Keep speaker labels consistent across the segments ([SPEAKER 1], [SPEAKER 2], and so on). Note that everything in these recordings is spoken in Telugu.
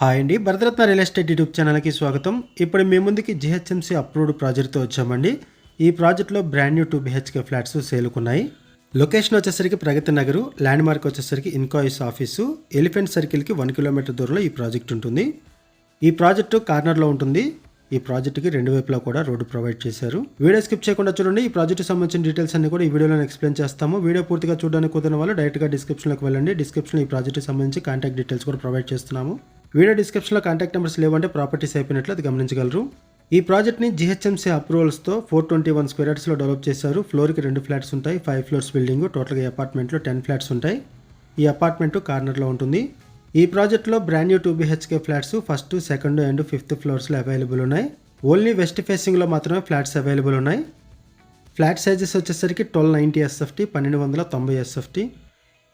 [SPEAKER 1] హాయ్ అండి, భరతరత్న రియల్ ఎస్టేట్ యూట్యూబ్ ఛానల్కి స్వాగతం. ఇప్పుడు మీ ముందుకి జిహెచ్ఎంసీ అప్రూవ్డ్ ప్రాజెక్ట్తో వచ్చామండి. ఈ ప్రాజెక్ట్లో బ్రాండ్ న్యూ 2 BHK ఫ్లాట్స్ సేలుకున్నాయి. లొకేషన్ వచ్చేసరికి ప్రగతి నగరు, ల్యాండ్ మార్క్ వచ్చేసరికి ఇన్కాయిస్ ఆఫీసు, ఎలిఫెంట్ సర్కిల్కి 1 కిలోమీటర్ దూరంలో ఈ ప్రాజెక్ట్ ఉంటుంది. ఈ ప్రాజెక్టు కార్నర్లో ఉంటుంది. ఈ ప్రాజెక్టుకి రెండు వైపులా కూడా రోడ్డు ప్రొవైడ్ చేశారు. వీడియో స్కిప్ చేయకుండా చూడండి. ఈ ప్రాజెక్టు సంబంధించిన డీటెయిల్స్ అన్ని కూడా ఈ వీడియోలో ఎక్స్ప్లెయిన్ చేస్తాము. వీడియో పూర్తిగా చూడడానికి కుదిరిన వాళ్ళు డైరెక్ట్గా డిస్క్రిప్షన్లోకి వెళ్ళండి. డిస్క్రిప్షన్లో ఈ ప్రాజెక్టుకి సంబంధించి కాంటాక్ట్ డీటెయిల్స్ కూడా ప్రొవైడ్ చేస్తున్నాము. వీడియో డిస్క్రిప్షన్లో కాంటాక్ట్ నెంబర్స్ లేవంటే ప్రాపర్టీస్ అయిపోయినట్లు అది గమనించగలరు. ఈ ప్రాజెక్ట్ని జిహెచ్ఎంసీ అప్రూవల్స్తో 421 స్క్వేర్ యార్డ్స్లో డెవలప్ చేశారు. ఫ్లోర్కి 2 ఫ్లాట్స్ ఉంటాయి. 5 ఫ్లోర్స్ బిల్డింగ్. టోటల్గా ఈ అపార్ట్మెంట్లో 10 ఫ్లాట్స్ ఉంటాయి. ఈ అపార్ట్మెంట్ కార్నర్లో ఉంటుంది. ఈ ప్రాజెక్ట్లో brand new 2 BHK flats first, second and 5th ఫ్లోర్స్లో అవైలబుల్ ఉన్నాయి. ఓన్లీ వెస్ట్ ఫేసింగ్లో మాత్రమే ఫ్లాట్స్ అవైలబుల్ ఉన్నాయి. ఫ్లాట్ సైజెస్ వచ్చేసరికి 1290 SFT, 1290 SFT.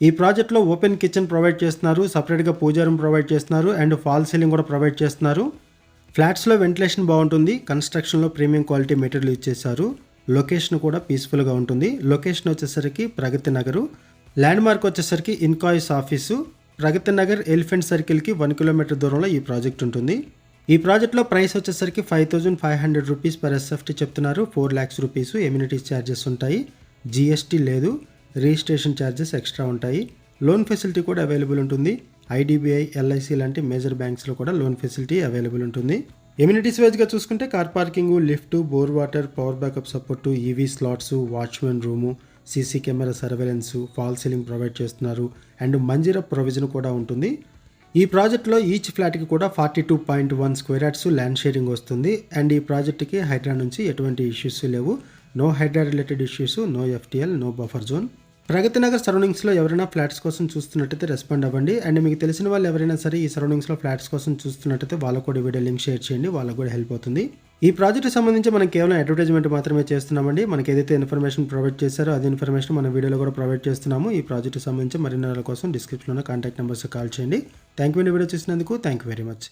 [SPEAKER 1] ఈ ప్రాజెక్ట్లో ఓపెన్ కిచెన్ ప్రొవైడ్ చేస్తున్నారు. సపరేట్గా పూజా రూమ్ ప్రొవైడ్ చేస్తున్నారు అండ్ ఫాల్ సీలింగ్ కూడా ప్రొవైడ్ చేస్తున్నారు. ఫ్లాట్స్లో వెంటిలేషన్ బాగుంటుంది. కన్స్ట్రక్షన్లో ప్రీమియం క్వాలిటీ మెటీరియల్ యూజ్ చేశారు. లొకేషన్ కూడా పీస్ఫుల్గా ఉంటుంది. లొకేషన్ వచ్చేసరికి ప్రగతి నగరు, ల్యాండ్ మార్క్ వచ్చేసరికి INCOIS office, Pragathi Nagar elephant సర్కిల్కి 1 కిలోమీటర్ దూరంలో ఈ ప్రాజెక్ట్ ఉంటుంది. ఈ ప్రాజెక్ట్లో ప్రైస్ వచ్చేసరికి 5500 రూపీస్ పర్ SFT చెప్తున్నారు. 4 lakhs రూపీస్ ఎమ్యూనిటీస్ ఛార్జెస్ ఉంటాయి. GST లేదు. రిజిస్ట్రేషన్ ఛార్జెస్ ఎక్స్ట్రా ఉంటాయి. లోన్ ఫెసిలిటీ కూడా అవైలబుల్ ఉంటుంది. IDBI, LIC లాంటి మేజర్ బ్యాంక్స్లో కూడా లోన్ ఫెసిలిటీ అవైలబుల్ ఉంటుంది. ఎమ్యూనిటీస్ వైజ్గా చూసుకుంటే car parking, lift, bore water, power backup support, EV slots, watchman room, CC camera surveillance, fall ceiling provide చేస్తున్నారు అండ్ మంజీరా ప్రొవిజన్ కూడా ఉంటుంది. ఈ ప్రాజెక్ట్లో ఈచ్ ఫ్లాట్కి కూడా 42.1 స్క్వేర్ యార్డ్స్ ల్యాండ్ షేరింగ్ వస్తుంది అండ్ ఈ ప్రాజెక్ట్కి హైడ్రా నుంచి ఎటువంటి ఇష్యూస్ లేవు. No Hydraa related issues, no FTL, no buffer zone. Pragathi Nagar సరౌండింగ్స్లో ఎవరైనా ఫ్లాట్స్ కోసం చూస్తున్నట్టయితే రెస్పాండ్ అవ్వండి అండ్ మీకు తెలిసిన వాళ్ళు ఎవరైనా సరే ఈ సరౌండింగ్స్లో ఫ్లాట్స్ కోసం చూస్తున్నట్టయితే వాళ్ళకు కూడా వీడియో లింక్ షేర్ చేయండి. వాళ్ళకు కూడా హెల్ప్ అవుతుంది. ఈ ప్రాజెక్ట్ సంబంధించి మనం కేవలం అడ్వర్టైజ్మెంట్ మాత్రమే చేస్తున్నామండి. మనకి ఏదైతే ఇన్ఫర్మేషన్ ప్రొవైడ్ చేశారో అదే ఇన్ఫర్మేషన్ మన వీడియోలో కూడా ప్రొవైడ్ చేస్తున్నాము. ఈ ప్రాజెక్ట్ సంబంధించి మరిన్ని వాళ్ళ కోసం డిస్క్రిప్షన్లో కాంటాక్ట్ నెంబర్స్ కాల్ చేయండి. థ్యాంక్ యూ అండి వీడియో చూసినందుకు. Thank you very much.